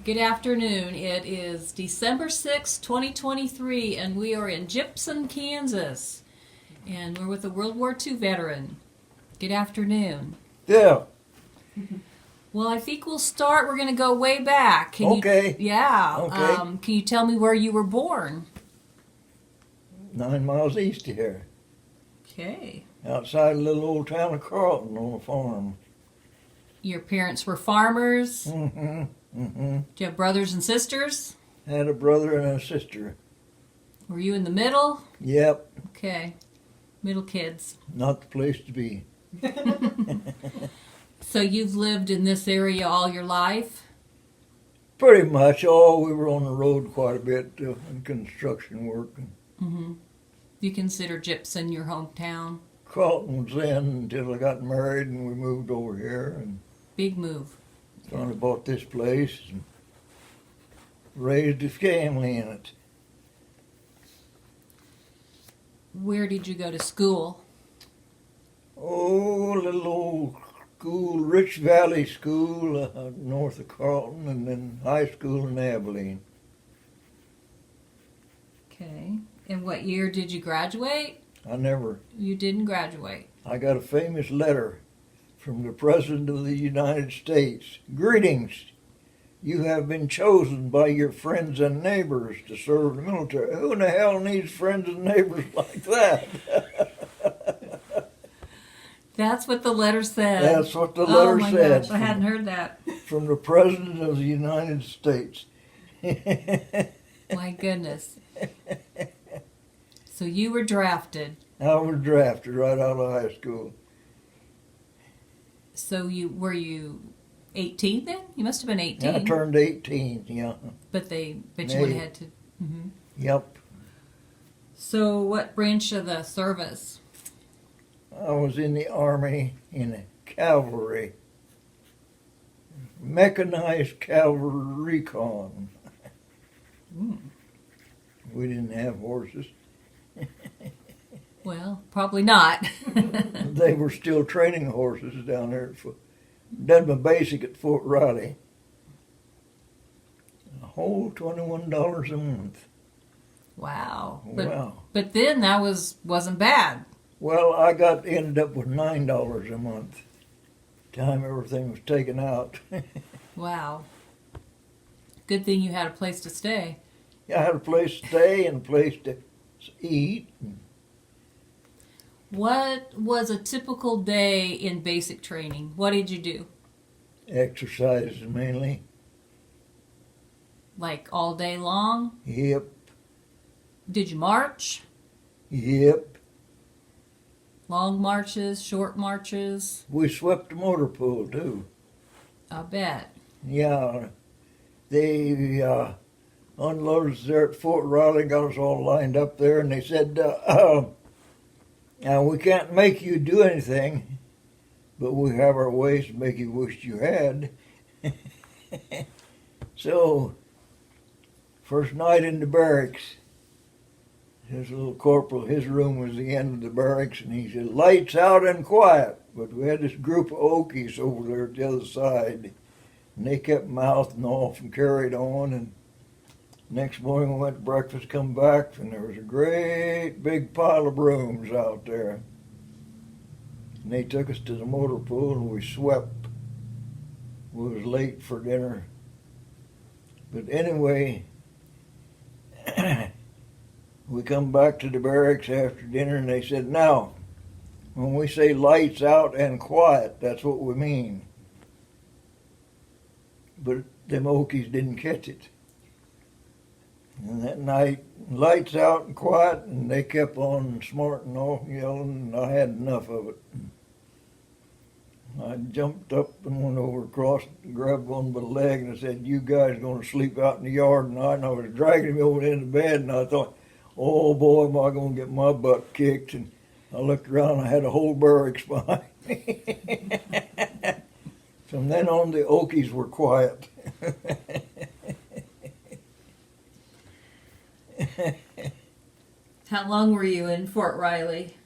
Good afternoon. It is December 6, 2023, and we are in Gypsum, Kansas. And we're with a World War II veteran. Good afternoon. Yeah. Well, I think we'll start. We're going to go way back. Okay. Yeah. Okay. Can you tell me where you were born? 9 miles east of here, Okay. outside a little old town of Carlton on a farm. Your parents were farmers. Mm-hmm. Mm-hmm. Do you have brothers and sisters? Had a brother and a sister. Were you in the middle? Yep. Okay. Middle kids. Not the place to be. So you've lived in this area all your life? Pretty much. Oh, we were on the road quite a bit in construction work. Mm-hmm. You consider Gypsum your hometown? Carlton was in until I got married and we moved over here and Big move. finally bought this place and raised a family in it. Where did you go to school? Oh, a little old school, Rich Valley School, north of Carlton, and then high school in Abilene. Okay. And what year did you graduate? You didn't graduate. I got a famous letter from the President of the United States. Greetings. You have been chosen by your friends and neighbors to serve the military. Who in the hell needs friends and neighbors like that? That's what the letter said. That's what the letter oh my said. Gosh, I hadn't heard that. From the President of the United States. My goodness. So you were drafted. I was drafted right out of high school. So were you 18 then? You must have been 18. I turned 18, yeah. But you would have had to. Mm-hmm. Yep. So what branch of the service? I was in the Army in the cavalry. Mechanized cavalry recon. Mm. We didn't have horses. Well, probably not. They were still training horses down there. Done my basic at Fort Riley. A whole $21 a month. Wow. Wow. But then that wasn't bad. Well, ended up with $9 a month. Time everything was taken out. Wow. Good thing you had a place to stay. I had a place to stay and a place to eat. What was a typical day in basic training? What did you do? Exercises mainly. Like all day long? Yep. Did you march? Yep. Long marches, short marches? We swept the motor pool too. I bet. Yeah. They unloaded us there at Fort Riley, got us all lined up there, and they said, now we can't make you do anything, but we have our ways to make you wish you had. So, first night in the barracks, his little corporal, his room was the end of the barracks, and he said, lights out and quiet. But we had this group of Okies over there at the other side, and they kept mouthing off and carried on, and next morning we went to breakfast, come back, and there was a great big pile of brooms out there. And they took us to the motor pool and we swept. We was late for dinner. But anyway, we come back to the barracks after dinner and they said, now, when we say lights out and quiet, that's what we mean. But them Okies didn't catch it. And that night, lights out and quiet, and they kept on smarting off, yelling, and I had enough of it. I jumped up and went over across, grabbed one by the leg, and I said, you guys going to sleep out in the yard tonight? And I was dragging him over into bed, and I thought, oh boy, am I going to get my butt kicked. And I looked around, I had a whole barracks behind me. From then on, the Okies were quiet. How long were you in Fort Riley?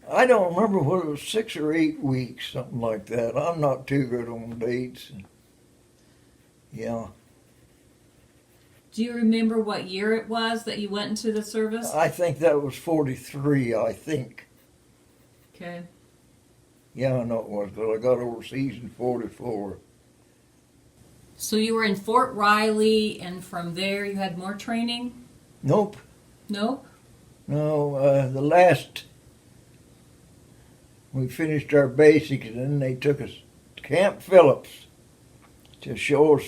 I don't remember whether it was 6 or 8 weeks, something like that. I'm not too good on dates. Yeah. Do you remember what year it was that you went into the service? I think that was 43, I think. Okay. Yeah, I know it was, because I got overseas in 44. So you were in Fort Riley, and from there you had more training? Nope. Nope. No, the last, we finished our basics, and then they took us to Camp Phillips to show us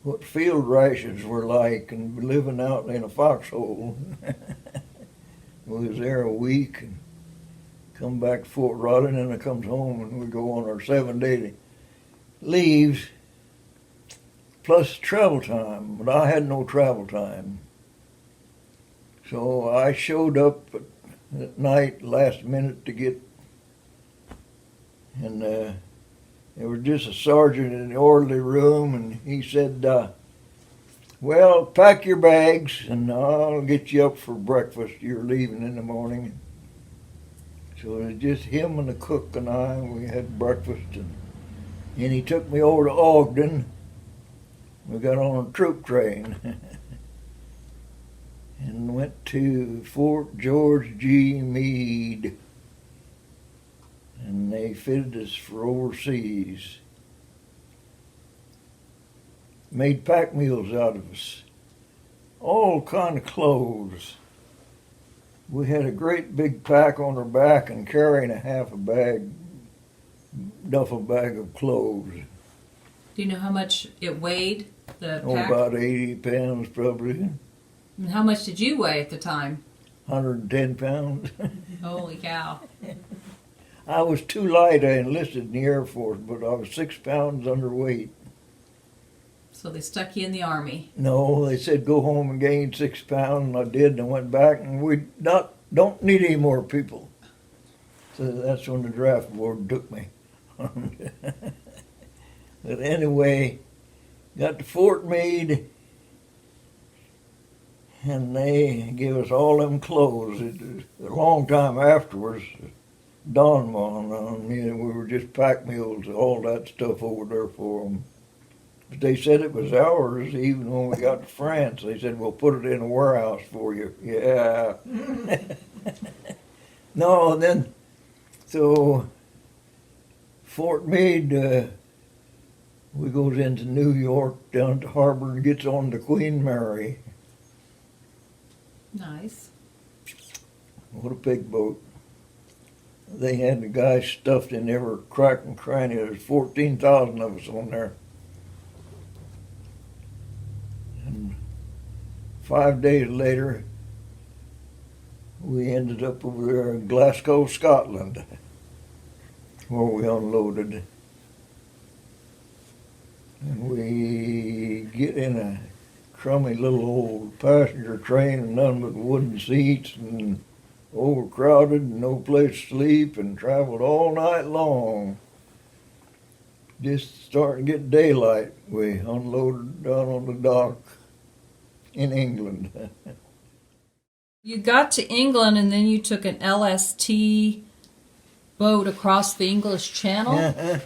what field rations were like and living out in a foxhole. We was there a week and come back to Fort Riley, and then I comes home and we go on our 7-day leaves plus travel time, but I had no travel time. So I showed up at night, last minute to get, and there was just a sergeant in the orderly room, and he said, well, pack your bags and I'll get you up for breakfast. You're leaving in the morning. So it was just him and the cook and I, and we had breakfast, and he took me over to Ogden. We got on a troop train and went to Fort George G. Meade, and they fitted us for overseas. Made pack mules out of us, all kind of clothes. We had a great big pack on our back and carrying a half a bag, duffel bag of clothes. Do you know how much it weighed, the Oh, pack? about 80 pounds probably, And how much did you weigh at the time? 110 pounds. Holy cow. I was too light. I enlisted in the Air Force, but I was 6 pounds underweight. So they stuck you in the Army. No, they said go home and gain 6 pounds, and I did, and I went back, and we don't need any more people. So that's when the draft board took me. But anyway, got to Fort Meade, and they gave us all them clothes. A long time afterwards, dawned on me that we were just pack mules, all that stuff over there for them. But they said it was ours, even when we got to France. They said, we'll put it in a warehouse for you. Yeah. No, then, so Fort Meade, we goes into New York, down to harbor, and gets on the Queen Mary. Nice. What a big boat. They had the guys stuffed in every crack and cranny. There's 14,000 of us on there. And 5 days later, we ended up over there in Glasgow, Scotland, where we unloaded. And we get in a crummy little old passenger train and none but wooden seats and overcrowded and no place to sleep, and traveled all night long. Just starting to get daylight, we unloaded down on the dock in England. You got to England and then you took an LST boat across the English Channel.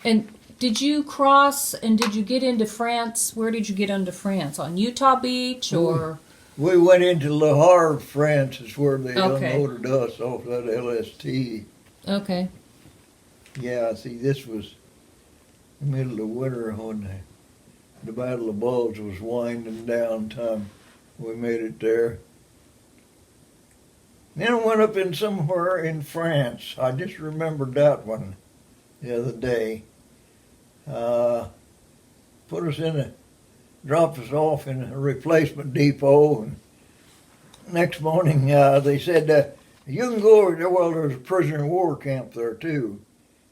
And did you cross and did you get into France? Where did you get into France? On Utah Beach or? We went into Le Havre, France, is where they Okay. unloaded us off that LST. Okay. Yeah, see, this was the middle of winter when the Battle of Bulge was winding down time. We made it there. Then I went up in somewhere in France. I just remembered that one the other day. Put us dropped us off in a replacement depot, and next morning they said, you can go over there. Well, there's a prisoner of war camp there too.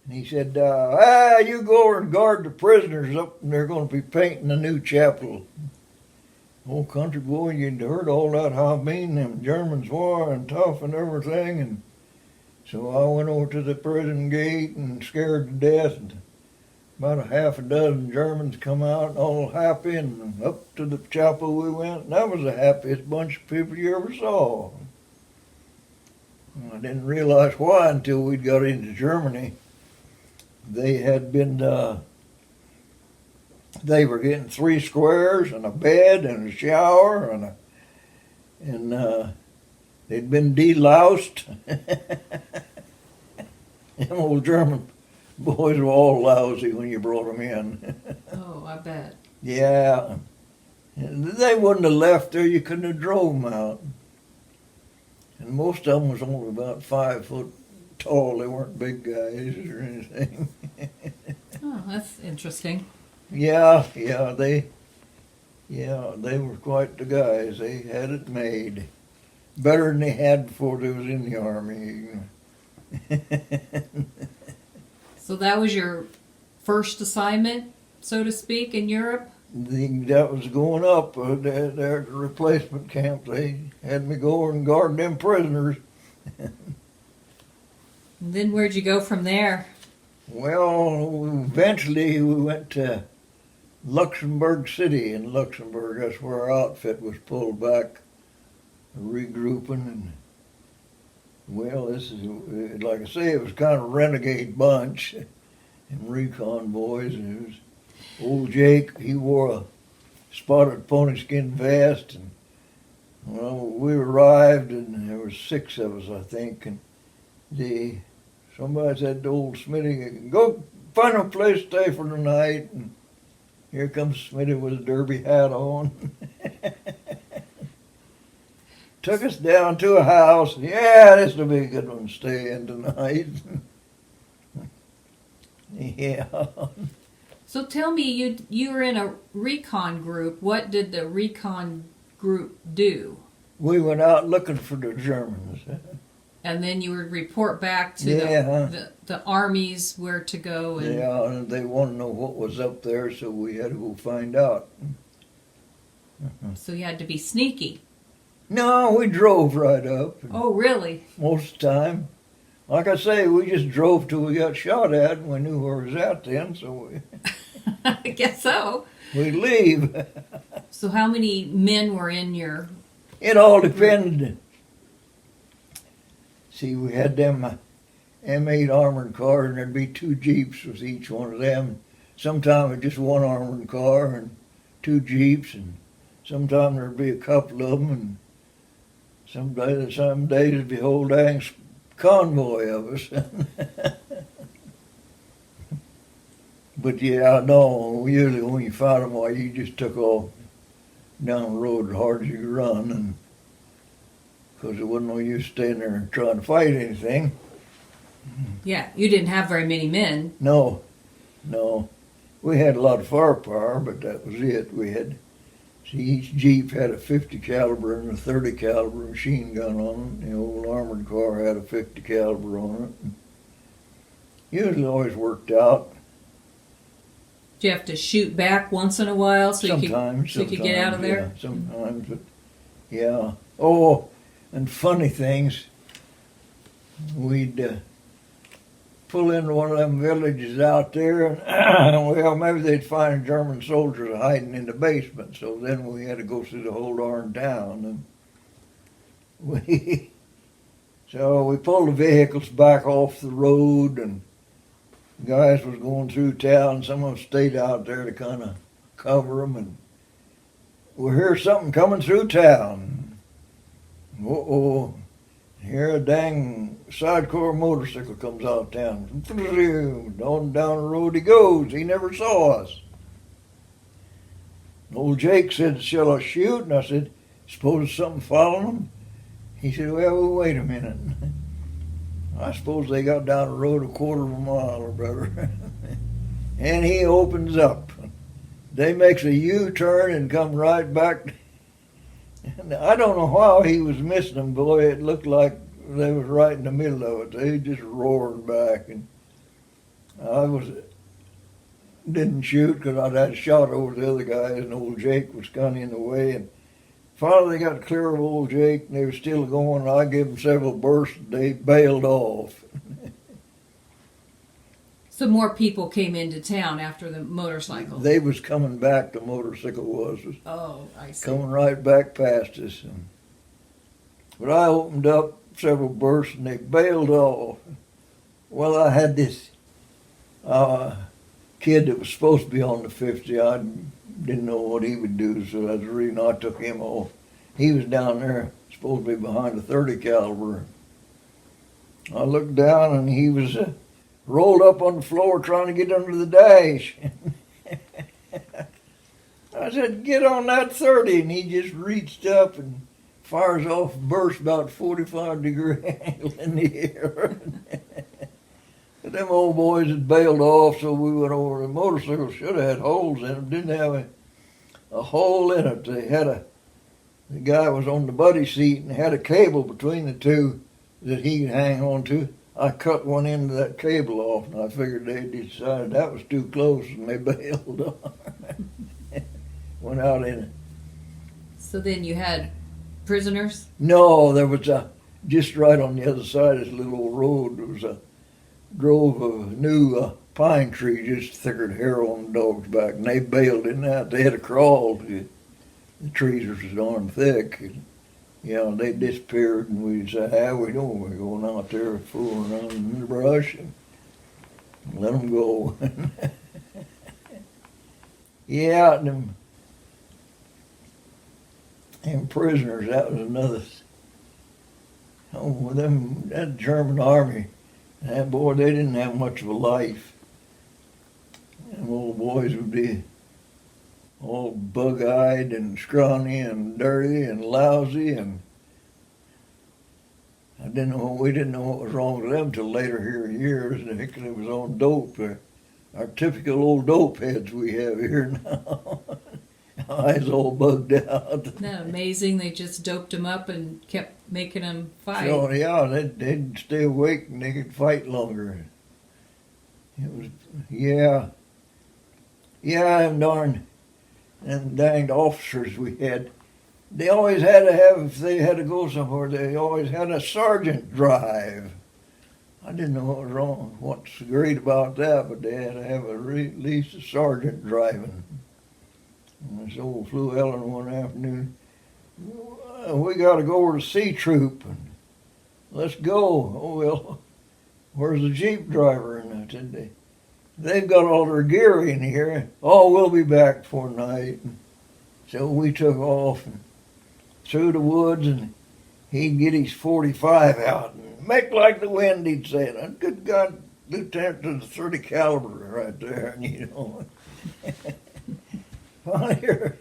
And he said, you go over and guard the prisoners up, and they're going to be painting a new chapel. Old country boy, you'd heard all that, how mean them Germans were and tough and everything. And so I went over to the prison gate and scared to death. And about a half a dozen Germans come out all happy, and up to the chapel we went. And that was the happiest bunch of people you ever saw. I didn't realize why until we got into Germany. They had been they were getting 3 squares and a bed and a shower and they'd been deloused. Them old German boys were all lousy when you brought them in. Oh, I bet. Yeah. They wouldn't have left there. You couldn't have drove them out. And most of them was only about 5 foot tall. They weren't big guys or anything. Oh, that's interesting. Yeah, they were quite the guys. They had it made. Better than they had before they was in the army. So that was your first assignment, so to speak, in Europe? That was going up there at the replacement camp. They had me go and guard them prisoners. And then where'd you go from there? Well, eventually we went to Luxembourg City in Luxembourg. That's where our outfit was pulled back, regrouping. And well, this is, like I say, it was kind of a renegade bunch and recon boys. And it was old Jake. He wore a spotted pony skin vest. And well, we arrived and there was 6 of us, I think. And somebody said to old Smitty, "Go find a place to stay for the night." And here comes Smitty with a derby hat on. Took us down to a house. Yeah, this will be a good one to stay in tonight. Yeah. So tell me, you were in a recon group. What did the recon group do? We went out looking for the Germans. And then you would report back to the armies where to go. And yeah, and they wanted to know what was up there, so we had to go find out. So you had to be sneaky. No, we drove right up. Oh, really? Most of the time. Like I say, we just drove till we got shot at, and we knew where it was at then, so I guess so. we'd leave. So how many men were in your... It all depended. See, we had them M8 armored cars, and there'd be 2 Jeeps with each one of them. Sometimes it just 1 armored car and 2 Jeeps, and sometimes there'd be a couple of them, and some days it'd be a whole dang convoy of us. But yeah, no, usually when you found them, why, you just took off down the road as hard as you could run, and because it wasn't no use staying there and trying to fight anything. Yeah, you didn't have very many men. No. We had a lot of firepower, but that was it. See, each Jeep had a 50 caliber and a 30 caliber machine gun on it. The old armored car had a 50 caliber on it. Usually always worked out. Do you have to shoot back once in a while so you could get out of there? Yeah, sometimes, but yeah. Oh, and funny things. We'd pull into one of them villages out there, and well, maybe they'd find German soldiers hiding in the basement. So then we had to go through the whole darn town, and so we pulled the vehicles back off the road, and guys was going through town. Some of them stayed out there to kind of cover them, and we hear something coming through town. Uh-oh. Here a dang sidecar motorcycle comes out of town. On down the road he goes. He never saw us. Old Jake said, "Shall I shoot?" And I said, "Suppose something following him?" He said, "Well, wait a minute." I suppose they got down the road a quarter of a mile or better. And he opens up. They makes a U-turn and come right back. And I don't know how he was missing them, boy. It looked like they was right in the middle of it. They just roared back, and didn't shoot because I'd had a shot over the other guys, and old Jake was kind of in the way. And finally, they got clear of old Jake, and they were still going. I gave them several bursts. They bailed off. So more people came into town after the motorcycle. They was coming back. The motorcycle was Oh, I see. coming right back past us. But I opened up several bursts, and they bailed off. Well, I had this kid that was supposed to be on the 50, I didn't know what he would do, so that's the reason I took him off. He was down there, supposed to be behind the 30 caliber. I looked down and he was rolled up on the floor trying to get under the dash. I said, get on that 30, and he just reached up and fires off, burst about 45-degree angle in the air. But them old boys had bailed off, so we went over. The motorcycle should have had holes in them. Didn't have a hole in it. The guy was on the buddy seat and had a cable between the two that he could hang on to. I cut one end of that cable off, and I figured they decided that was too close, and they bailed on. Went out in it. So then you had prisoners? No, there was just right on the other side of this little old road, there was a grove of new pine trees, just thicker than hair on the dog's back, and they bailed in that. They had to crawl. The trees were so darn thick. And, they disappeared, and we said, how we doing? We're going out there fooling around in the brush and let them go. Yeah, and prisoners, that was another. Oh, that German army, that boy, they didn't have much of a life. Them old boys would be all bug-eyed and scrawny and dirty and lousy, and we didn't know what was wrong with them till later here in years, because it was on dope. Our typical old dope heads we have here now. Eyes all bugged out. Isn't that amazing? They just doped them up and kept making them fight. So, yeah, they'd stay awake and they could fight longer. It was, yeah, them danged officers we had. They always had to have, if they had to go somewhere, they always had a sergeant drive. I didn't know what was wrong, what's great about that, but they had to have at least a sergeant driving. And this old Flew Ellen one afternoon, we got to go over to C Troop, and let's go. Oh, well, where's the Jeep driver? And I said, they've got all their gear in here. Oh, we'll be back for night. And so we took off and through the woods, and he'd get his 45 out and make like the wind, he'd say. And good God, Lieutenant to the 30 caliber right there, and Here,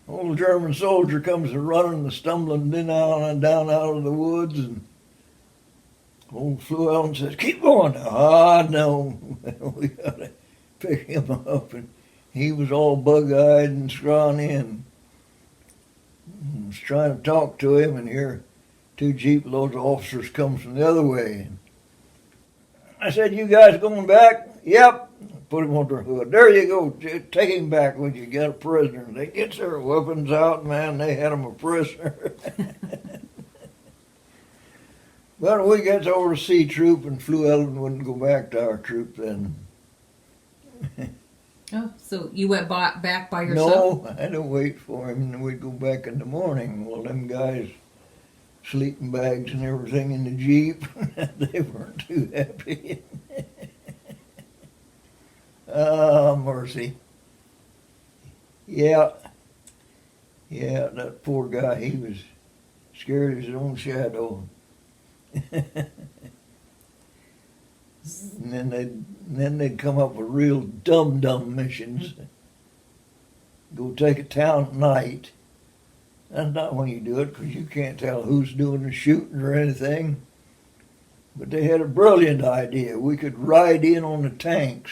old German soldier comes running and stumbling down out of the woods, and old Flew Ellen says, keep going now. Ah, no. We got to pick him up, and he was all bug-eyed and scrawny, and I was trying to talk to him, and here 2 jeep loads of officers comes from the other way. I said, you guys going back? Yep. Put him on their hood. There you go. Take him back when you get a prisoner. They get their weapons out, man. They had him a prisoner. But we got over to C Troop, and Flew Ellen wouldn't go back to our troop then. Oh, so you went back by yourself? No, I had to wait for him, and we'd go back in the morning. Well, them guys, sleeping bags and everything in the Jeep, they weren't too happy. Oh, mercy. Yeah, that poor guy, he was scared of his own shadow. And then they'd come up with real dumb missions. Go take a town at night. That's not when you do it, because you can't tell who's doing the shooting or anything. But they had a brilliant idea. We could ride in on the tanks.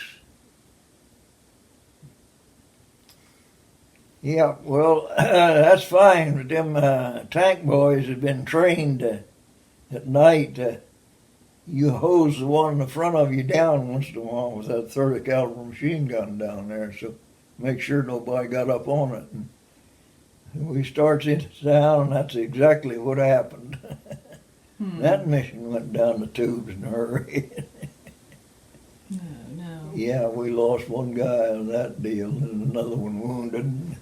Yeah, well, that's fine. But them tank boys have been trained at night. You hose the one in the front of you down once in a while with that 30 caliber machine gun down there, so make sure nobody got up on it. And we starts into town, and that's exactly what happened. That mission went down the tubes in a hurry. No. Yeah, we lost one guy on that deal, and another one wounded.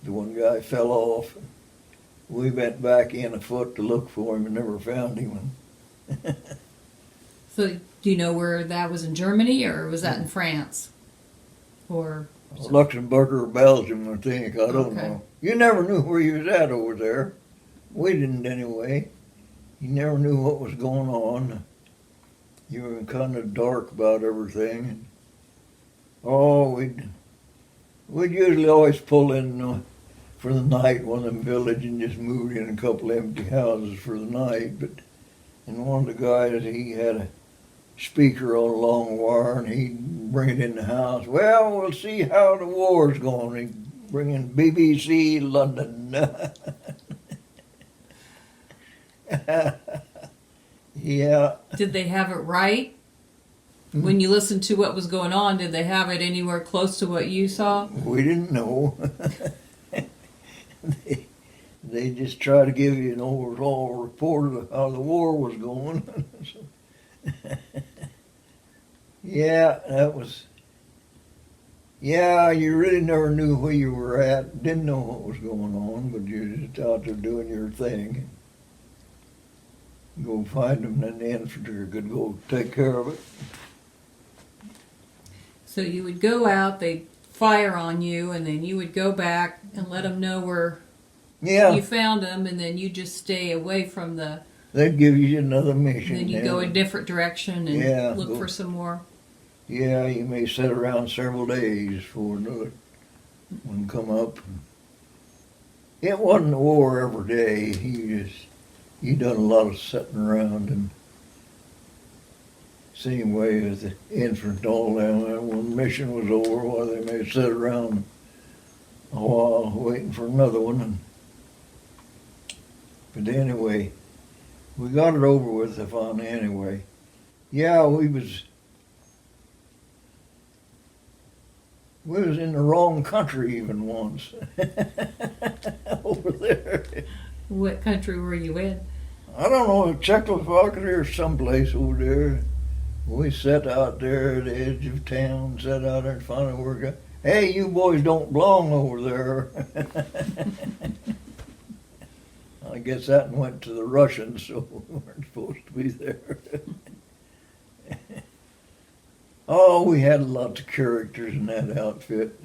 The one guy fell off. We went back in afoot to look for him and never found him. So Do you know where that was, in Germany or was that in France? Or Luxembourg or Belgium, I think. I don't Okay. know. You never knew where you was at over there. We didn't anyway. You never knew what was going on. You were kind of dark about everything. Oh, we'd usually always pull in for the night, one of them village, and just moved in a couple empty houses for the night. But and one of the guys, he had a speaker on a long wire, and he'd bring it in the house. Well, we'll see how the war's going. He'd bring in BBC London. Yeah. did they have it right? When you listened to what was going on, did they have it anywhere close to what you saw? We didn't know. they just try to give you an overall report of how the war was going. Yeah, that was. Yeah, you really never knew where you were at. Didn't know what was going on, but you were just out there doing your thing. Go find them, and then the infantry could go take care of it. So you would go out, they'd fire on you, and then you would go back and let them know where Yeah, you found them, and then you just stay away from the. they'd give you another mission. And then you go a different direction and Yeah, look go- for some more. Yeah, you may sit around several days for another one come up. It wasn't a war every day. You done a lot of sitting around and same way as the infant all them. When mission was over, why they may sit around a while waiting for another one. But anyway, we got it over with finally anyway. Yeah, we was in the wrong country even once. Over there. What country were you in? I don't know, Czechoslovakia or someplace over there. We sat out there at the edge of town, sat out there and finally worked out. Hey, you boys don't belong over there. I guess that went to the Russians, so we weren't supposed to be there. Oh, we had lots of characters in that outfit.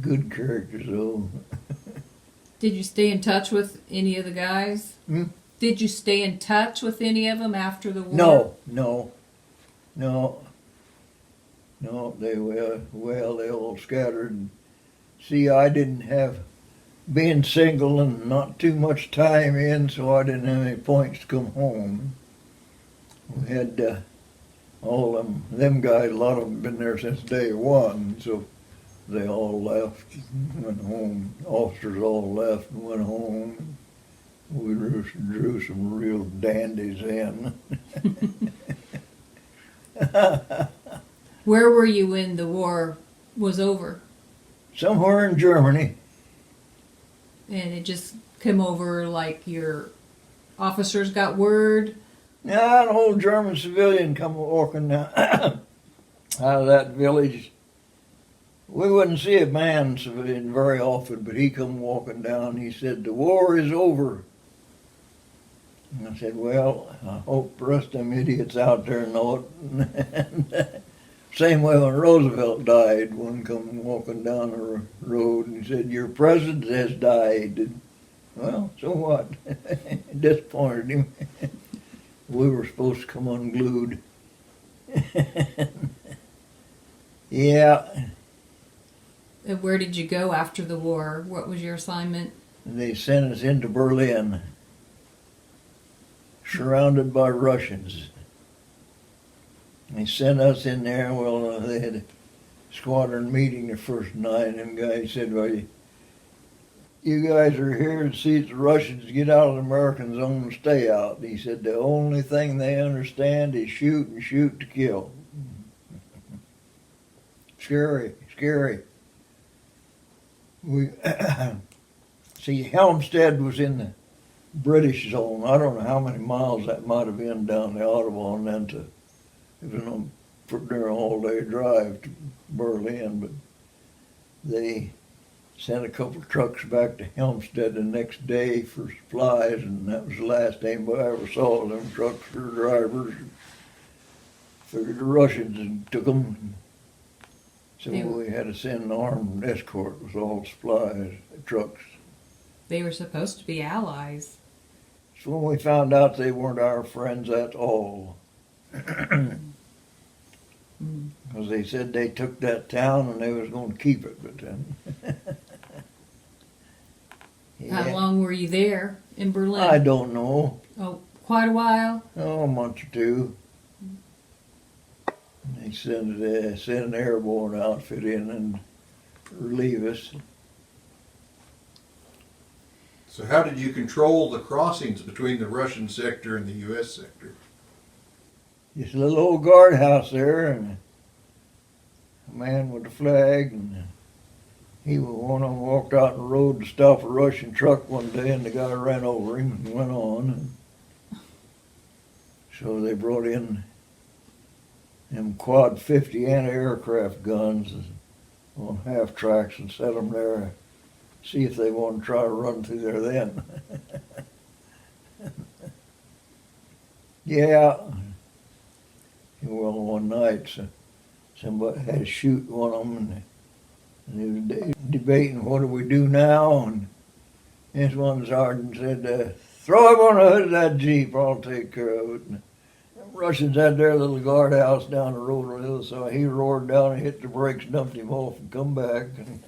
Good characters, though. Did you stay in touch with any of the guys? Hmm? Did you stay in touch with any of them after the war? No. They they all scattered. See, I didn't have being single and not too much time in, so I didn't have any points to come home. We had all them guys. A lot of them been there since day one, so they all left, went home. Officers all left and went home. We drew some real dandies in. Where were you when the war was over? Somewhere in Germany. And it just came over like your officers got word? Now, an old German civilian come walking out of that village. We wouldn't see a man civilian very often, but he come walking down. He said, "The war is over." And I said, "Well, I hope the rest of them idiots out there know it." Same way when Roosevelt died, one come walking down the road and he said, "Your president has died." Well, so what? It disappointed him. We were supposed to come unglued. Yeah. And where did you go after the war? What was your assignment? They sent us into Berlin, surrounded by Russians. They sent us in there. Well, they had a squadron meeting the first night, and the guy said, "Well, you guys are here to see the Russians get out of the American zone and stay out." He said, "The only thing they understand is shoot and shoot to kill." Scary. We see, Helmstedt was in the British zone. I don't know how many miles that might have been down the Autobahn then to, it was an all-day drive to Berlin, but they sent a couple of trucks back to Helmstead the next day for supplies, and that was the last anybody ever saw of them trucks or drivers. Figured the Russians had took them. So we had to send an armed escort with all supplies, trucks. They were supposed to be allies. So when we found out they weren't our friends at all, because they said they took that town and they was going to keep it, but then. How long were you there in Berlin? I don't know. Oh, quite a while. Oh, a month or two. They sent an airborne outfit in and relieve us. So how did you control the crossings between the Russian sector and the U.S. sector? Just a little old guardhouse there, and a man with a flag, and one of them walked out on the road to stop a Russian truck one day, and the guy ran over him and went on. And so they brought in them quad 50 anti-aircraft guns on half tracks and set them there, see if they want to try to run through there then. Yeah. Well, one night, somebody had to shoot one of them, and they was debating what do we do now, and this one sergeant said, throw him on the hood of that Jeep, I'll take care of it. And the Russians had their little guardhouse down the road on the other side. He roared down and hit the brakes, dumped him off, and come back. And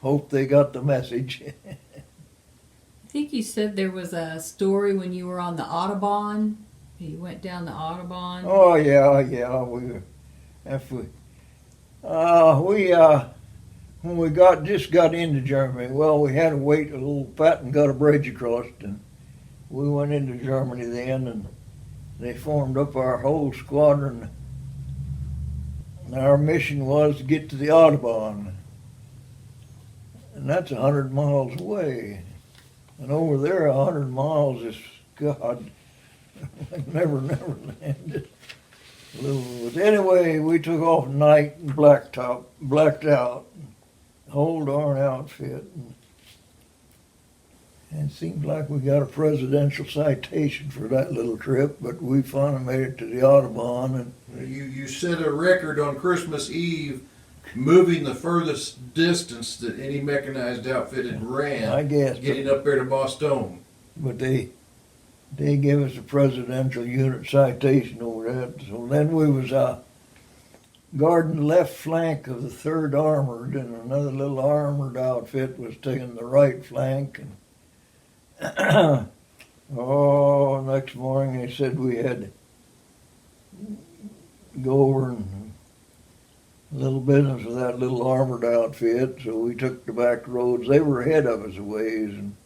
hope they got the message. I think you said there was a story when you were on the Autobahn. You went down the Autobahn. Oh yeah. When we just got into Germany, well, we had to wait a little pat and got a bridge across, and we went into Germany then, and they formed up our whole squadron. And our mission was to get to the Autobahn, and that's 100 miles away. And over there, 100 miles is, God, never ended. But anyway, we took off at night and blacked out, the whole darn outfit. And it seemed like we got a presidential citation for that little trip, but we finally made it to the Autobahn. And You set a record on Christmas Eve, moving the furthest distance that any mechanized outfit had ran. I guess, getting up there to Boston. but they gave us a presidential unit citation over that. So then we was guarding the left flank of the 3rd Armored, and another little armored outfit was taking the right flank. And next morning they said we had to go over and a little business with that little armored outfit, so we took the back roads. They were ahead of us a ways, and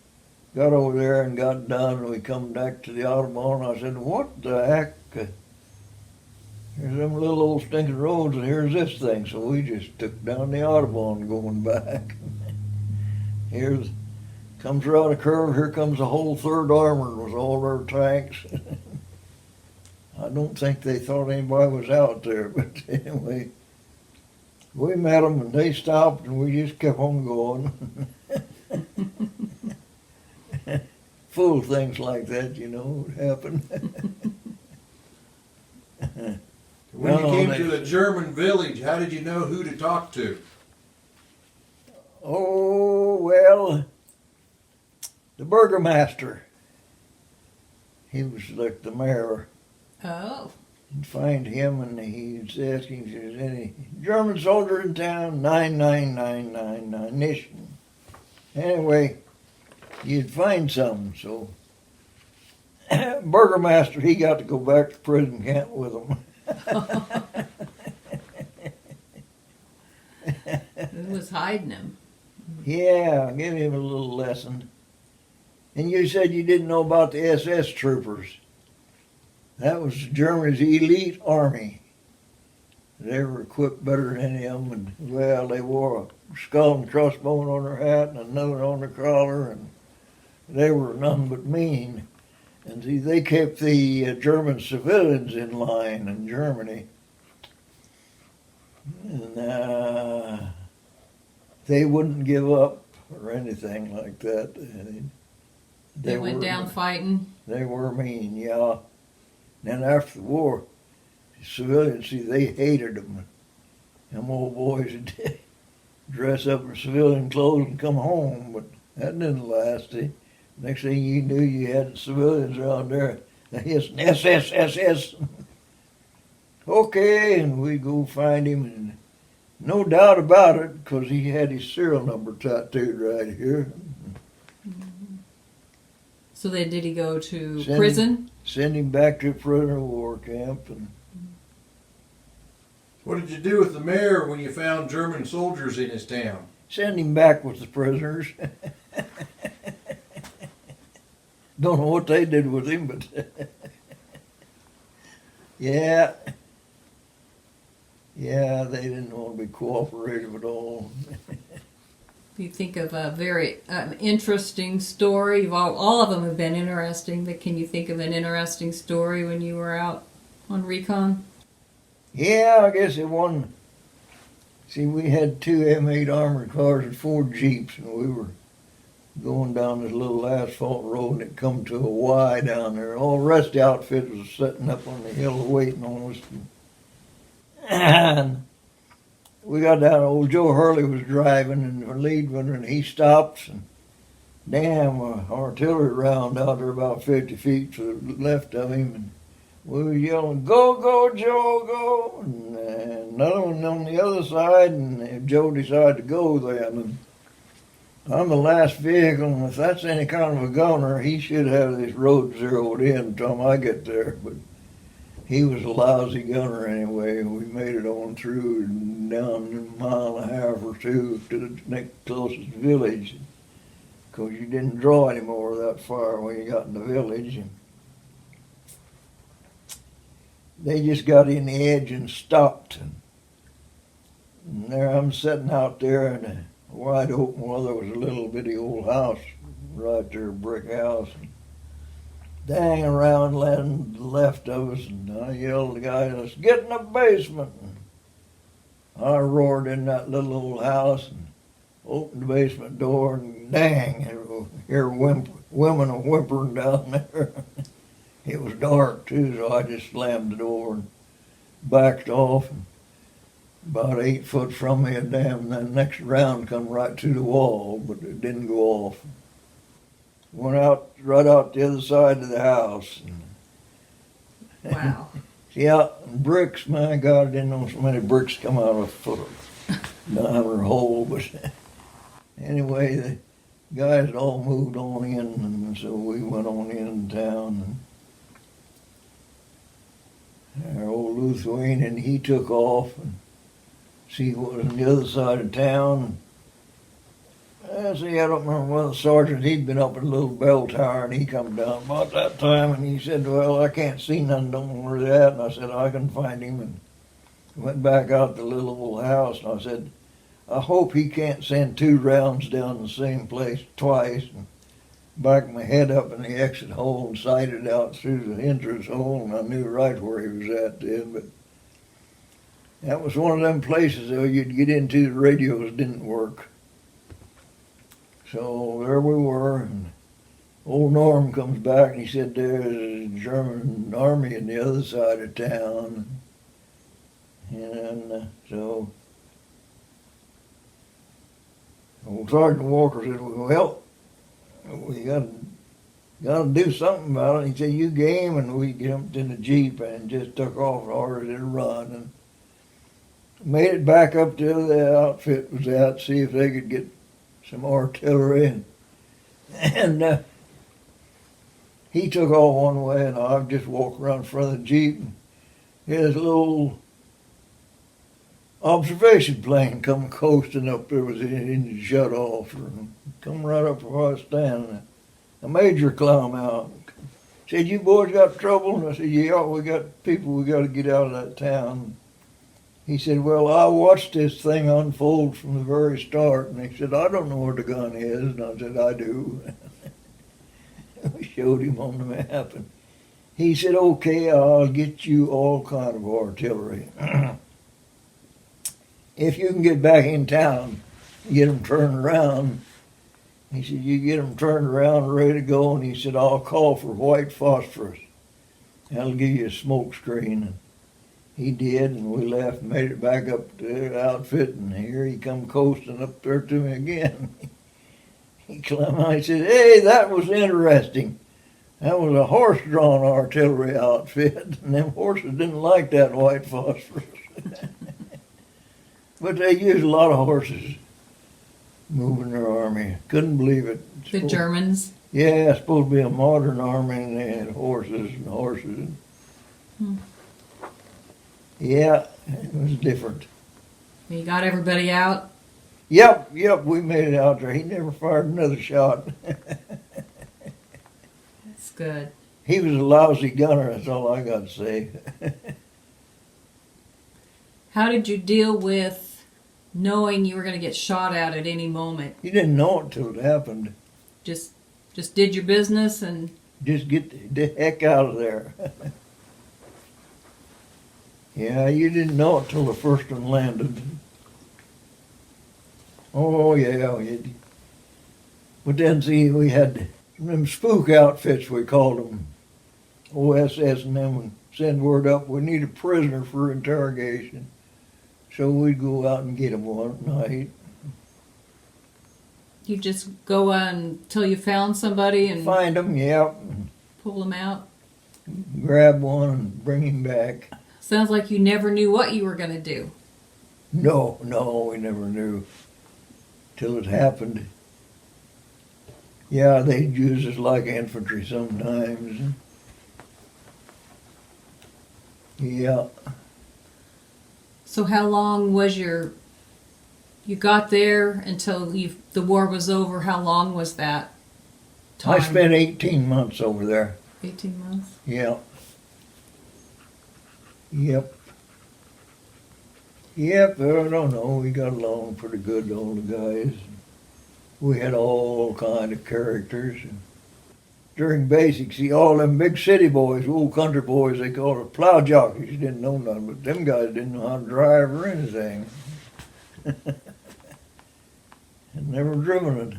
got over there and got done, and we come back to the Autobahn. I said, what the heck? Here's them little old stinking roads, and here's this thing. So we just took down the Autobahn going back. Comes around a curve, here comes the whole 3rd Armored with all their tanks. I don't think they thought anybody was out there, but anyway, we met them, and they stopped, and we just kept on going. Full things like that, would happen. When you came to the German village, how did you know who to talk to? Oh, well, the burgomaster. He was like the mayor. Oh. You'd find him, and he'd ask him if there's any German soldier in town, 99999 Nation. Anyway, you'd find some, so burgomaster, he got to go back to prison camp with them. Who was hiding him? Yeah, give him a little lesson. And you said you didn't know about the SS troopers. That was Germany's elite army. They were equipped better than any of them. And, well, they wore a skull and crossbone on their hat and another on their collar, and they were none but mean. And see, they kept the German civilians in line in Germany. And they wouldn't give up or anything like that. They went were- down fighting. They were mean, yeah. Then after the war, civilians, see, they hated them. Them old boys would dress up in civilian clothes and come home, but that didn't last. Next thing you knew, you had civilians around there hissing, SS. Okay, and we go find him, and no doubt about it, because he had his serial number tattooed right here. So then did he go to Send prison? Send him back to a prisoner of war camp, and What did you do with the mayor when you found German soldiers in his town? send him back with the prisoners. Don't know what they did with him, but yeah, they didn't want to be cooperative at all. You think of a very interesting story. All of them have been interesting, but can you think of an interesting story when you were out on recon? Yeah, I guess it wasn't. See, we had 2 M8 armored cars and 4 Jeeps, and we were going down this little asphalt road, and it come to a Y down there. All the rest of the outfit was sitting up on the hill waiting on us. And we got down, old Joe Hurley was driving and the lead runner, and he stops, and damn, artillery round out there about 50 feet to the left of him, and we were yelling, "Go, go, Joe, go!" And another one on the other side, and Joe decided to go then. And I'm the last vehicle, and if that's any kind of a gunner, he should have this road zeroed in until I get there. But he was a lousy gunner anyway. We made it on through and down a mile and a half or 2 to the next closest village, because you didn't draw anymore that far when you got in the village. And they just got in the edge and stopped. And there I'm sitting out there in a wide open, well, there was a little bitty old house right there, a brick house. And dang around land left of us, and I yelled to the guy, "Let's get in the basement." And I roared in that little old house and opened the basement door, and dang, here women are whimpering down there. It was dark too, so I just slammed the door and backed off. And about 8 foot from me, the next round come right through the wall, but it didn't go off. Went out right out the other side of the house. Wow. Yeah, and bricks, my God, I didn't know so many bricks come out of a foot of diameter hole, but anyway, the guys had all moved on in, and so we went on in town. And our old Lithuanian, he took off and see what was on the other side of town. See, I don't remember one of the sergeants, he'd been up at a little bell tower, and he come down about that time, and he said, "Well, I can't see none, don't know where they're at." And I said, "I can find him," and went back out to the little old house, and I said, "I hope he can't send 2 rounds down the same place twice." And backed my head up in the exit hole and sighted out through the entrance hole, and I knew right where he was at then. But that was one of them places though you'd get into, the radios didn't work. So there we were, and old Norm comes back and he said there's a German army on the other side of town. And so old Sergeant Walker said, "Well, we got to do something about it." He said, "You game?" And we jumped in the Jeep and just took off hard as a run and made it back up to the outfit was at, see if they could get some artillery. And he took off one way, and I just walked around in front of the Jeep. And his little observation plane come coasting up there with the engine shut off, and come right up where I was standing. A major climb out. Said, "You boys got trouble?" And I said, "Yeah, we got people, we got to get out of that town." He said, "Well, I watched this thing unfold from the very start." And he said, "I don't know where the gun is." And I said, "I do." We showed him on the map. And he said, "Okay, I'll get you all kind of artillery. If you can get back in town get them turned around. He said, you get them turned around, ready to go, and he said, I'll call for white phosphorus. That'll give you a smoke screen. And he did, and we left, made it back up to the outfit, and here he come coasting up there to me again. He climbed out, he said, hey, that was interesting. That was a horse-drawn artillery outfit, and them horses didn't like that white phosphorus. But they used a lot of horses moving their army. Couldn't believe it. The Germans. Yeah, it's supposed to be a modern army, and they had horses and horses. Hmm. Yeah, it was different. You got everybody out? Yep, we made it out there. He never fired another shot. That's good. He was a lousy gunner, that's all I got to say. How did you deal with knowing you were going to get shot at any moment? You didn't know it till it happened. Just did your business and... Just get the heck out of there. Yeah, you didn't know it till the first one landed. Oh, yeah. But then, see, we had them spook outfits, we called them. OSS, and them would send word up, we need a prisoner for interrogation. So we'd go out and get them one night. You just go until you found somebody and Find them, yep. pull them out? Grab one and bring him back. Sounds like you never knew what you were going to do. No, we never knew. Till it happened. Yeah, they'd use us like infantry sometimes. Yeah. So how long was you got there until the war was over? How long was that time? I spent 18 months over there. 18 months? Yeah. Yep, I don't know. We got along pretty good, all the guys. We had all kind of characters. During basic, see, all them big city boys, old country boys, they called it plow jockeys. You didn't know nothing, but them guys didn't know how to drive or anything. Had never driven it.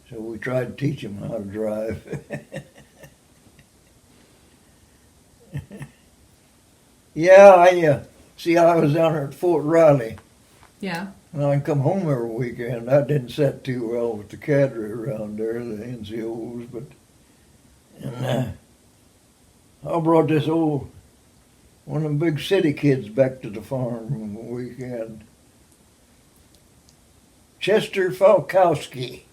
So we tried to teach them how to drive. Yeah, I was down there at Fort Riley. Yeah. And I'd come home every weekend. I didn't set too well with the cadre around there, the NCOs, and I brought this one of them big city kids back to the farm on the weekend. Chester Falkowski.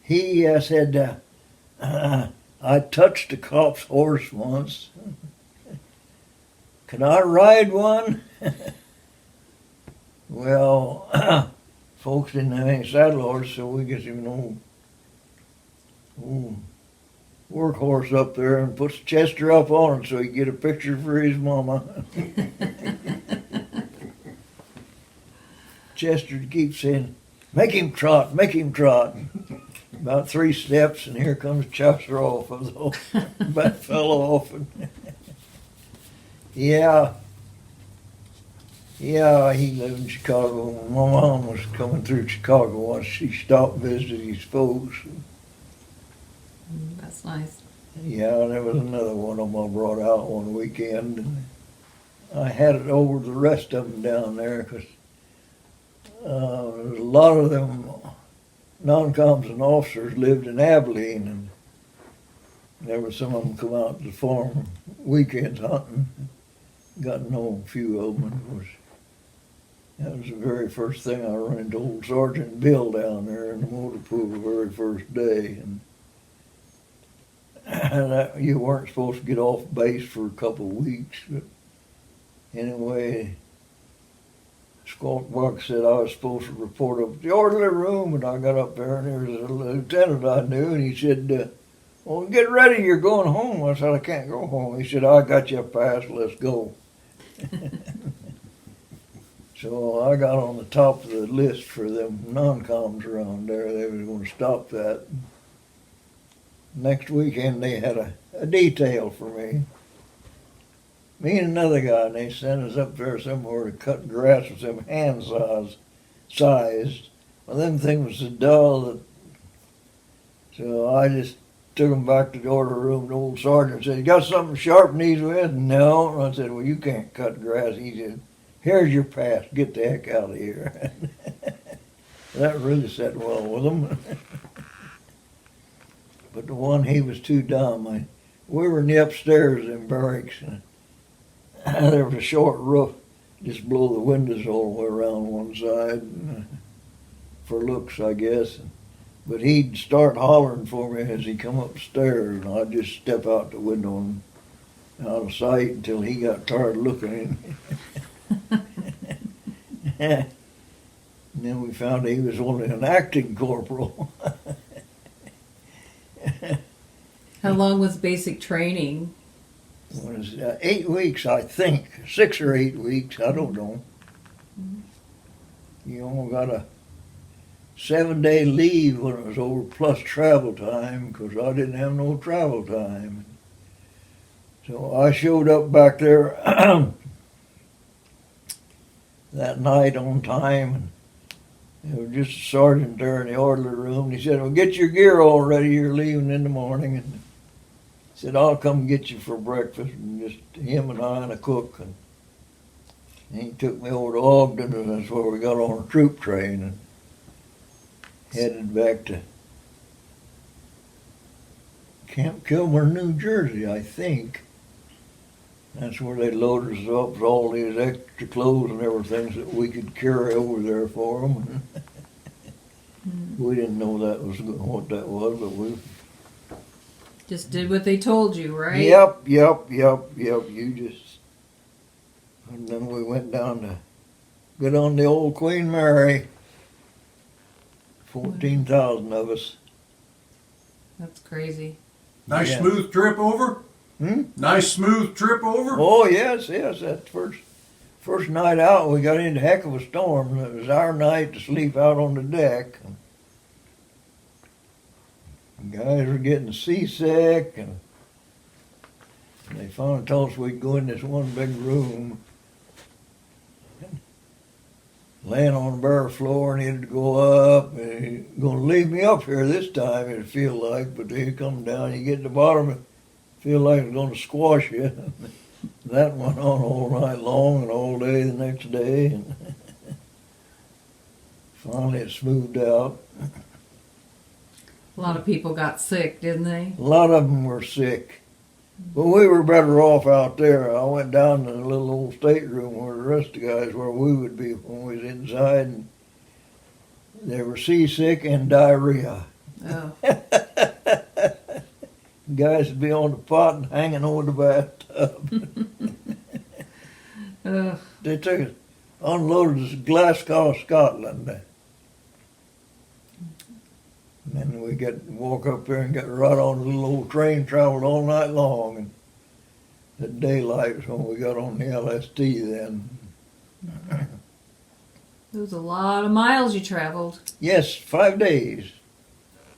He said, I touched a cop's horse once. Can I ride one? Well, folks didn't have any saddle horse, so we get him an old workhorse up there and puts Chester up on it so he can get a picture for his mama. Chester keeps saying, make him trot, make him trot. About 3 steps, and here comes Chester off of the back fell off. Yeah, he lived in Chicago. My mom was coming through Chicago once. She stopped visiting his folks. That's nice. Yeah, there was another one of them I brought out one weekend. And I had it over the rest of them down there because there was a lot of them non-coms and officers lived in Abilene, and there were some of them come out to the farm weekends hunting. Got to know a few of them. That was the very first thing I run into old Sergeant Bill down there in the motor pool the very first day. And you weren't supposed to get off base for a couple of weeks. But anyway, Squawk Buck said I was supposed to report up at the orderly room, and I got up there, and there was a lieutenant I knew, and he said, well, get ready, you're going home. I said, I can't go home. He said, I got you a pass, let's go. So I got on the top of the list for them non-coms around there. They was going to stop that. Next weekend they had a detail for me. Me and another guy, and they sent us up there somewhere to cut grass with them hand saws sized. Well, them things was so dull that, so I just took them back to the order room. The old sergeant said, "You got something to sharpen these with?" No. And I said, "Well, you can't cut grass." He said, "Here's your pass. Get the heck out of here." That really sat well with him. But the one, he was too dumb. We were in the upstairs in barracks, and there was a short roof, just below the windows all the way around one side, for looks, I guess. But he'd start hollering for me as he come upstairs, and I'd just step out the window and out of sight until he got tired of looking at me. And then we found he was only an acting corporal. How long was basic training? It was 8 weeks, I think, 6 or 8 weeks, I don't know. You only got a 7-day leave when it was over, plus travel time, because I didn't have no travel time. So I showed up back there that night on time, and there was just a sergeant there in the orderly room. He said, "Well, get your gear all ready, you're leaving in the morning." And he said, "I'll come get you for breakfast," and just him and I and a cook. And he took me over to Ogden, and that's where we got on a troop train and headed back to Camp Kilmer, New Jersey, I think. That's where they loaded us up with all these extra clothes and everything that we could carry over there for them. We didn't know that was what that was, but we Just did what they told you, right? Yep. You just, and then we went down to get on the old Queen Mary. 14,000 of us. That's crazy. Nice Yeah. smooth trip over? Nice smooth trip over? Oh yes. That first night out, we got into a heck of a storm. It was our night to sleep out on the deck. The guys were getting seasick, and they finally told us we'd go in this one big room, laying on the bare floor, and he'd go up, and he's going to leave me up here this time, it'd feel like, but then he come down, you get to the bottom, and feel like it's going to squash you. That went on all night long and all day the next day, and finally it smoothed out. A lot of people got sick, didn't they? A lot of them were sick. But we were better off out there. I went down to the little old stateroom where the rest of the guys, where we would be when we was inside, and they were seasick and diarrhea. Oh. Guys would be on the pot and hanging over the bathtub. Ugh. They took us, unloaded us at Glasgow, Scotland. And then we walk up there and got right on the little old train, traveled all night long. And at daylight was when we got on the LST then. There was a lot of miles you traveled. Yes, 5 days.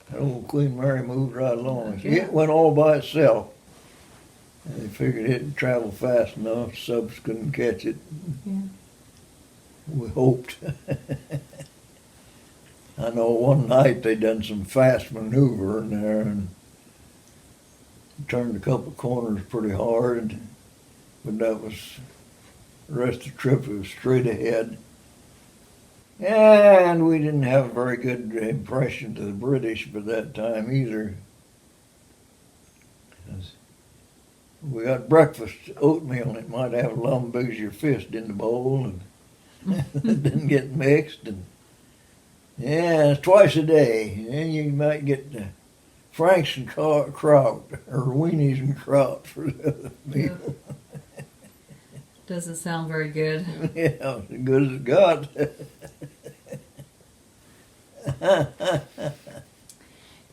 That old Queen Mary moved right along. Yeah. It went all by itself. And they figured it'd travel fast enough, subs couldn't catch it. Yeah. We hoped. I know one night they done some fast maneuvering there and turned a couple of corners pretty hard, but that was, the rest of the trip was straight ahead. And we didn't have a very good impression to the British by that time either. We got breakfast, oatmeal, and it might have a lump big as your fist in the bowl, and it didn't get mixed. And yeah, it's twice a day. And you might get Franks and kraut, or weenies and kraut for the meal. Doesn't sound very good. Yeah, as good as it got.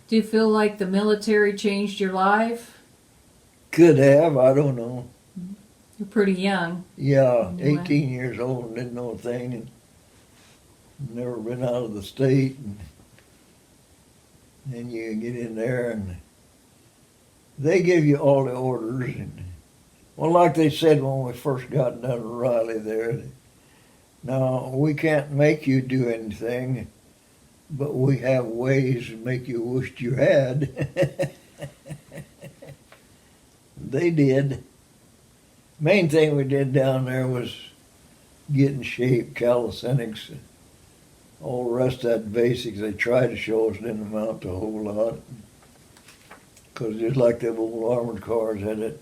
Do you feel like the military changed your life? Could have, I don't know. You're pretty young. Yeah, Anyway. 18 years old and didn't know a thing, and never been out of the state. And then you get in there and they give you all the orders. And Well, like they said when we first got down to Riley there, now we can't make you do anything, but we have ways to make you wish you had. They did. Main thing we did down there was get in shape, calisthenics, all the rest of that basics they tried to show us didn't amount to a whole lot. Because just like them old armored cars had that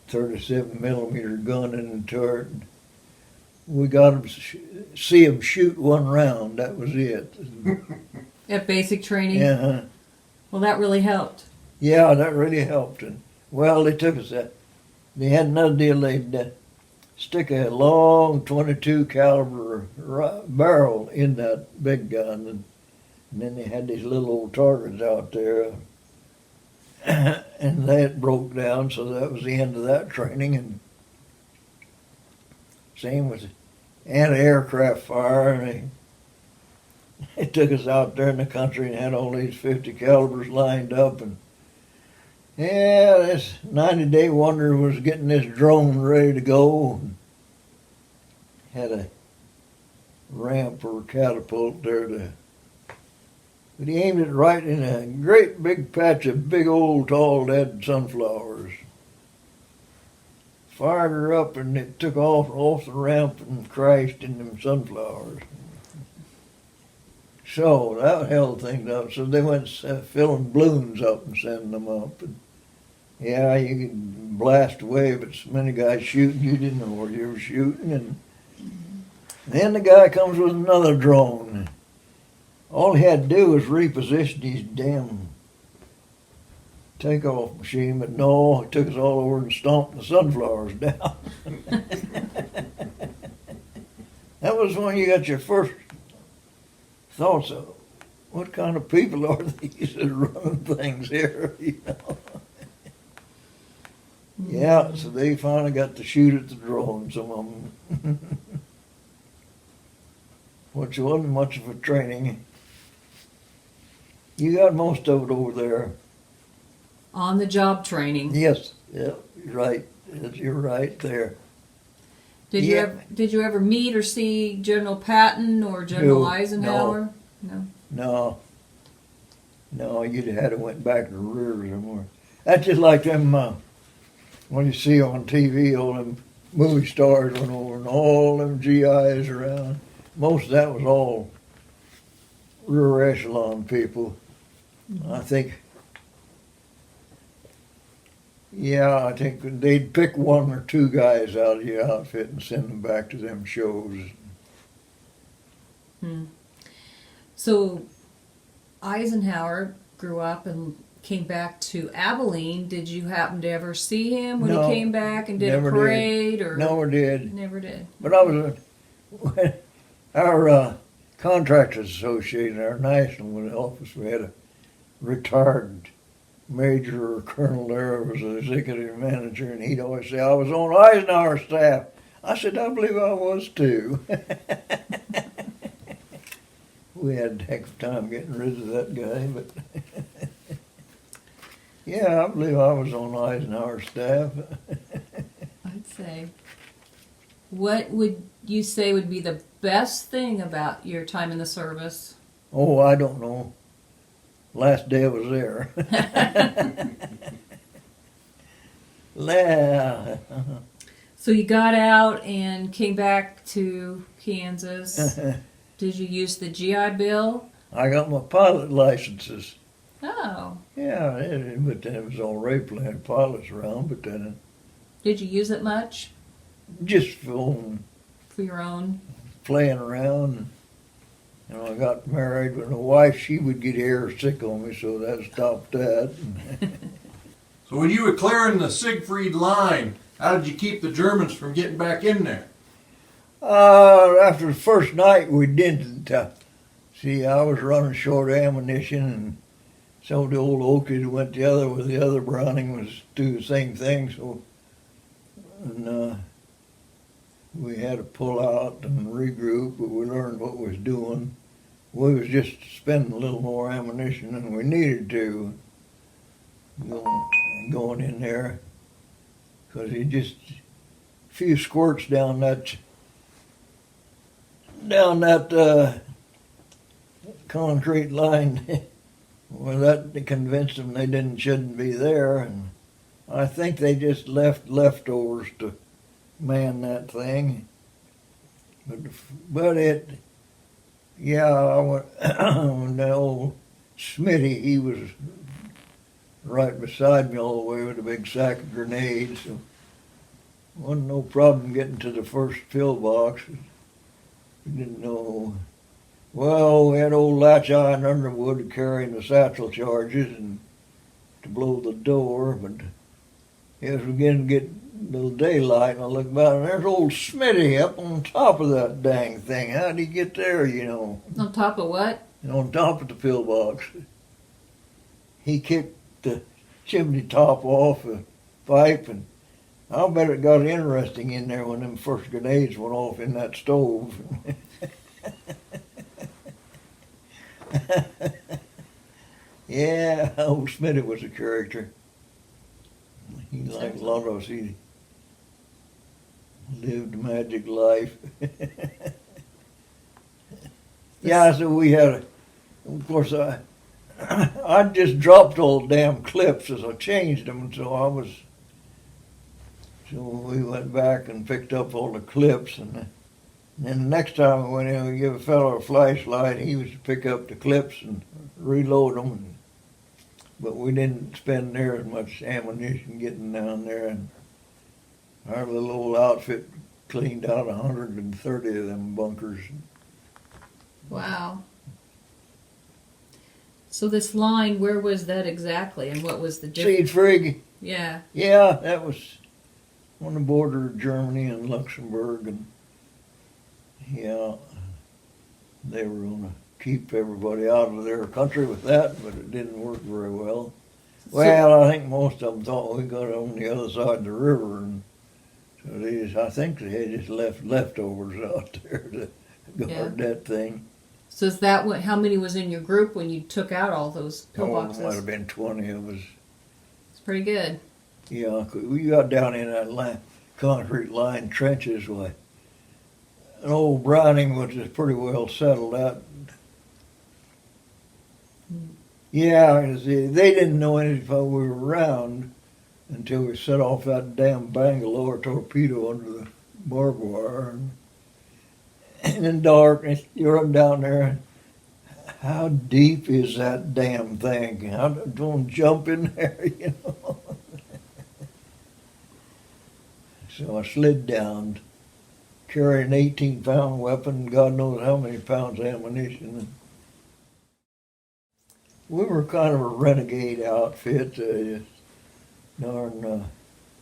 37 millimeter gun in the turret, we got them see them shoot one round. That was it. At basic training? Yeah, Well, that really helped. yeah, that really helped. And well, they took us that. They had another deal. They'd stick a long 22 caliber barrel in that big gun, and then they had these little old targets out there, and that broke down. So that was the end of that training. And same with anti-aircraft fire. And they took us out there in the country and had all these 50 calibers lined up, and yeah, this 90-day wonder was getting this drone ready to go. Had a ramp or catapult there but he aimed it right in a great big patch of big old tall dead sunflowers. Fired her up and it took off the ramp and crashed in them sunflowers. So that held things up. So they went filling balloons up and sending them up. And yeah, you could blast away, but so many guys shooting, you didn't know where you were shooting. And then the guy comes with another drone. All he had to do was reposition his damn takeoff machine, but no, he took us all over and stomped the sunflowers down. That was when you got your first thoughts of what kind of people are these that are running things here, you know? Yeah, so they finally got to shoot at the drone, some of them. Which wasn't much of a training. You got most of it over there. On the job training. Yes, yeah, you're right. You're right there. Did you ever meet or see General Patton or General Eisenhower? No. No, you'd have had to went back to the rear somewhere. That's just like them when you see on TV all them movie stars went over and all them GIs around. Most of that was all rear echelon people. I think they'd pick one or two guys out of your outfit and send them back to them shows. So Eisenhower grew up and came back to Abilene. Did you happen to ever see him when No, he came back and did a never parade? Or Never did. Never did. But I was our Contractors Association, our national office, we had a retired major or colonel there was the executive manager, and he'd always say, I was on Eisenhower's staff. I said, I believe I was too. We had a heck of a time getting rid of that guy, but yeah, I believe I was on Eisenhower's staff. I'd say. What would you say would be the best thing about your time in the service? Oh, I don't know. Last day I was there. So you got out and came back to Kansas. Did you use the GI Bill? I got my pilot licenses. Oh. Yeah, but then it was already plenty of pilots around, but then Did you use it much just for for your own? playing around. You know, I got married with a wife, she would get air sick on me, so that stopped that. So when you were clearing the Siegfried line, how did you keep the Germans from getting back in there? After the first night, we didn't. See, I was running short of ammunition, and some of the old Okies went together with the other Browning was do the same thing. So, and we had to pull out and regroup, but we learned what we was doing. We was just spending a little more ammunition than we needed to going in there. 'cause he just a few squirts down that concrete line. Well, that convinced them they shouldn't be there, and I think they just left leftovers to man that thing. But I went when that old Smitty, he was right beside me all the way with a big sack of grenades, so wasn't no problem getting to the first pillbox. We didn't know. Well, we had old Latch Eye and Underwood carrying the satchel charges and to blow the door, but as we began to get a little daylight, and I look about, and there's old Smitty up on top of that dang thing. How'd he get there, you know? On top of what? On top of the pillbox. He kicked the chimney top off a pipe, and I'll bet it got interesting in there when them first grenades went off in that stove. Yeah, old Smitty was a character. He, like a lot of us, he lived a magic life. Yeah, so we had, of course, I just dropped all the damn clips as I changed them, and so we went back and picked up all the clips, and then the next time we went in, we give a fellow a flashlight, he was to pick up the clips and reload them, but we didn't spend near as much ammunition getting down there, and our little old outfit cleaned out 130 of them bunkers. Wow. So this line, where was that exactly, and what was the difference? Siegfried. Yeah. Yeah, that was on the border of Germany and Luxembourg, and yeah, they were going to keep everybody out of their country with that, but it didn't work very well. Well, I think most of them thought we got on the other side of the river, and so I think they had just left leftovers out there to guard that thing. So is that how many was in your group when you took out all those pillboxes? Might have been 20 of us. It's pretty good. Yeah, 'cause we got down in that concrete lined trenches. An old Browning was just pretty well settled out. Yeah, they didn't know anything we were around until we set off that damn Bangalore torpedo under the barbed wire. And in darkness, you're up down there. How deep is that damn thing? How don't jump in there, you know? So I slid down, carrying an 18-pound weapon, God knows how many pounds of ammunition. We were kind of a renegade outfit, just darn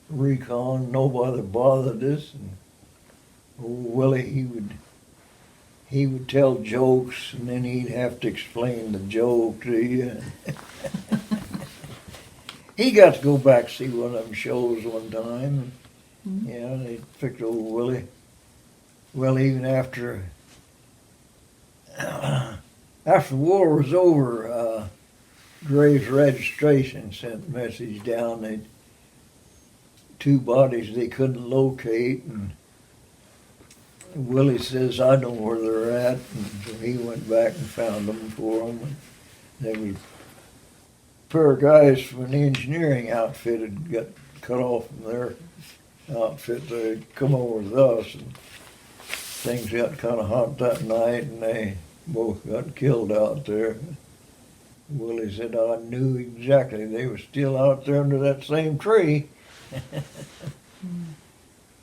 recon. Nobody bothered us. And old Willie, he would tell jokes, and then he'd have to explain the joke to you. He got to go back to see one of them shows one time. Mm-hmm. Yeah, they picked old Willie. Well, even after the war was over, Graves Registration sent a message down. They'd two bodies they couldn't locate, and Willie says, I know where they're at, and so he went back and found them for them. And there was a pair of guys from an engineering outfit had got cut off from their outfit. They'd come over with us, and things got kind of hot that night, and they both got killed out there. Willie said, I knew exactly they were still out there under that same tree.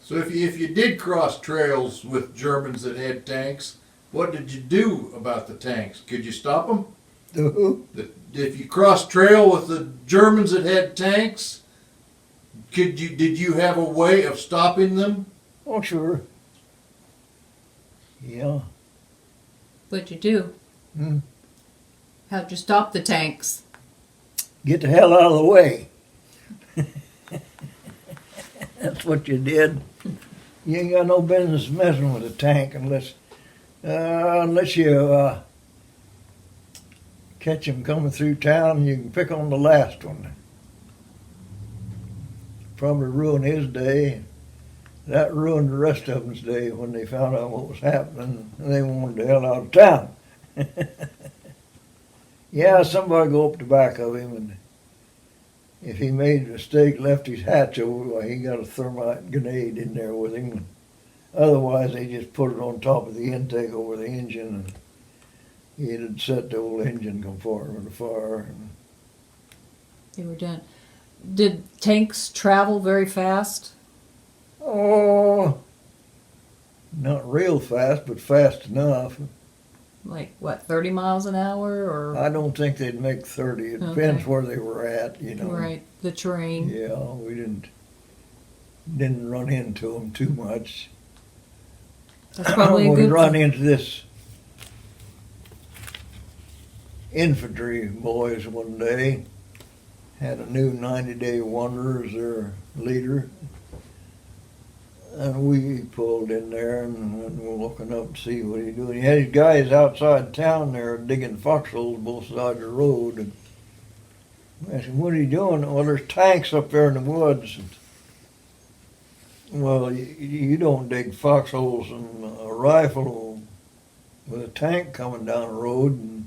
So if you did cross trails with Germans that had tanks, what did you do about the tanks? Could you stop them? Who? If you crossed trail with the Germans that had tanks, did you have a way of stopping them? Oh, sure. Yeah. What'd you do? How'd you stop the tanks? Get the hell out of the way. That's what you did. You ain't got no business messing with a tank unless you catch him coming through town. You can pick on the last one. probably ruined his day. That ruined the rest of them's day when they found out what was happening, and they wanted the hell out of town. Yeah, somebody go up the back of him, and if he made a mistake, left his hatch over, well, he got a thermite grenade in there with him. Otherwise, they just put it on top of the intake over the engine, and it'd set the old engine compartment afire. They were done. Did tanks travel very fast? Oh, not real fast, but fast enough. Like what, 30 miles an hour or? I don't think they'd make 30. It depends where they were at, you know. Right, the terrain. Yeah, we didn't run into them too much. That's probably a We good run thing. into this infantry boys one day. Had a new 90-day wonder as their leader. And we pulled in there and were looking up to see what he doing. He had his guys outside town there digging foxholes both sides of the road. And I said, "What are you doing?" "Well, there's tanks up there in the woods." "Well, you don't dig foxholes and a rifle with a tank coming down the road." And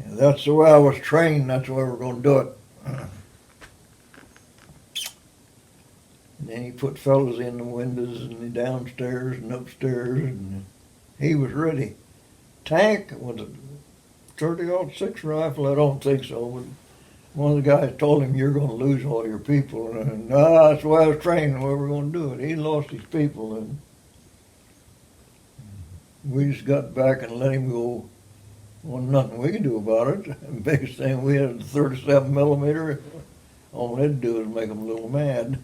that's the way I was trained. That's the way we're going to do it. And then he put fellas in the windows and the downstairs and upstairs, and he was ready. Tank was a 30-06 rifle. I don't think so, but one of the guys told him, "You're going to lose all your people." And no, that's the way I was trained. The way we're going to do it. He lost his people, and we just got back and let him go. Well, nothing we could do about it. The biggest thing, we had a 37 millimeter. All it'd do is make them a little mad.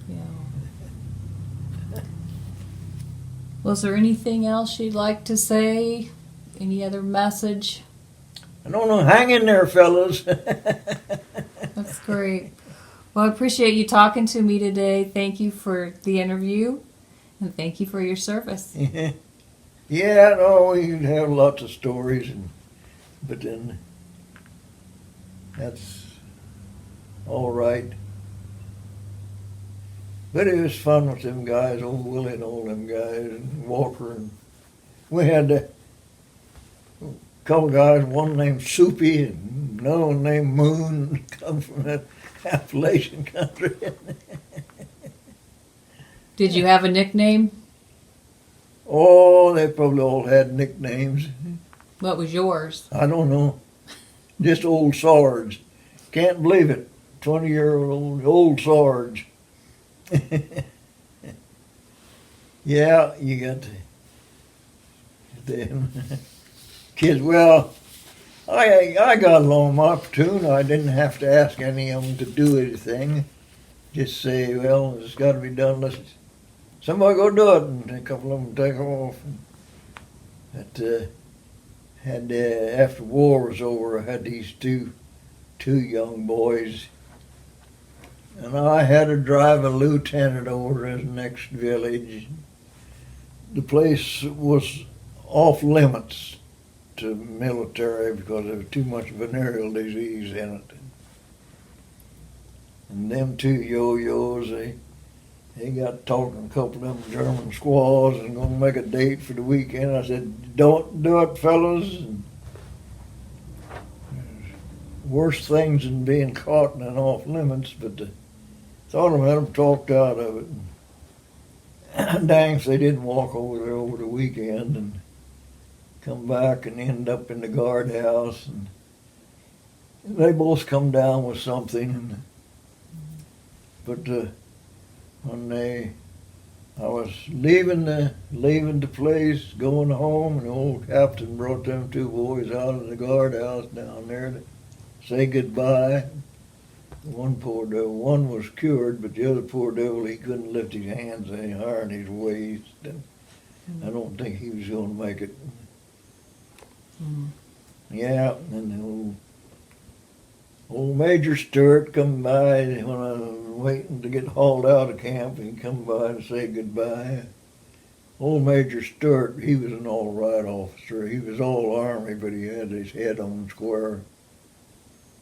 Yeah. Was there anything else you'd like to say? Any other message? I don't know. Hang in there, fellas. That's great. Well, I appreciate you talking to me today. Thank you for the interview, and thank you for your service. Yeah, no, we have lots of stories, but then that's all right. But it was fun with them guys, old Willie and all them guys, and Walker. And we had a couple guys, one named Soupy and another one named Moon, come from that Appalachian country. Did you have a nickname? Oh, they probably all had nicknames. What was yours? I don't know. Just old Sarge. Can't believe it. 20-year-old old Sarge. Yeah, you got them kids. Well, I got along my platoon. I didn't have to ask any of them to do anything. Just say, "Well, it's got to be done. Let's somebody go do it," and a couple of them take off. But after war was over, I had these two young boys, and I had to drive a lieutenant over to the next village. The place was off limits to military because there was too much venereal disease in it. And them two yo-yos, they got talking, a couple of them German squaws, and going to make a date for the weekend. I said, "Don't do it, fellas." And worse things than being caught in an off limits, but thought I had them talked out of it. And dang if they didn't walk over there over the weekend and come back and end up in the guardhouse. And they both come down with something. But when I was leaving the place, going home, and the old captain brought them two boys out of the guardhouse down there to say goodbye. One poor devil, one was cured, but the other poor devil, he couldn't lift his hands any higher in his waist. And I don't think he was going to make it. Yeah, and the old Major Stewart come by when I was waiting to get hauled out of camp. He come by to say goodbye. Old Major Stewart, he was an all right officer. He was all Army, but he had his head on square.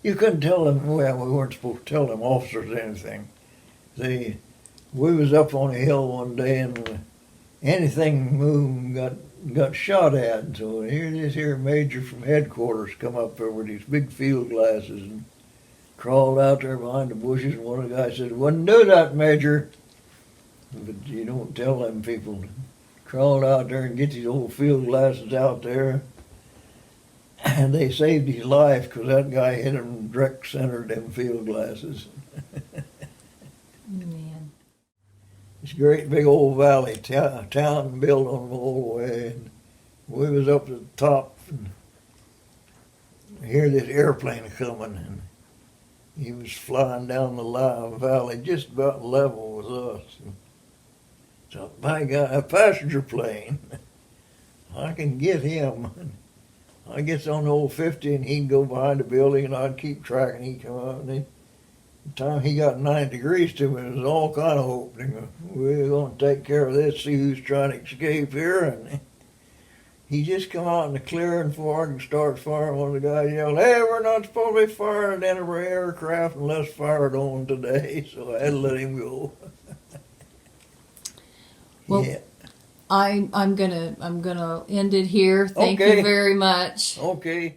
You couldn't tell them, well, we weren't supposed to tell them officers anything. We was up on a hill one day and anything moving got shot at. And so here this here major from headquarters come up there with these big field glasses and crawled out there behind the bushes. And one of the guys said, "Wouldn't do that, Major." But you don't tell them people. Crawled out there and get these old field glasses out there. And they saved his life because that guy hit him direct center of them field glasses. Man. This great big old valley, town built on the whole way. And we was up at the top and hear this airplane coming, and he was flying down the valley just about level with us. And so, by God, a passenger plane. I can get him. I gets on the old 50 and he'd go behind the building and I'd keep tracking. He'd come up and the time he got 90 degrees to me, it was all kind of opening. We're going to take care of this, see who's trying to escape here. And he just come out in the clearing for it and starts firing. One of the guys yelled, "Hey, we're not supposed to be firing at any aircraft unless fired on today." So I had to let him go. Well, yeah. I'm gonna end it here. Thank Okay. you very much. Okay.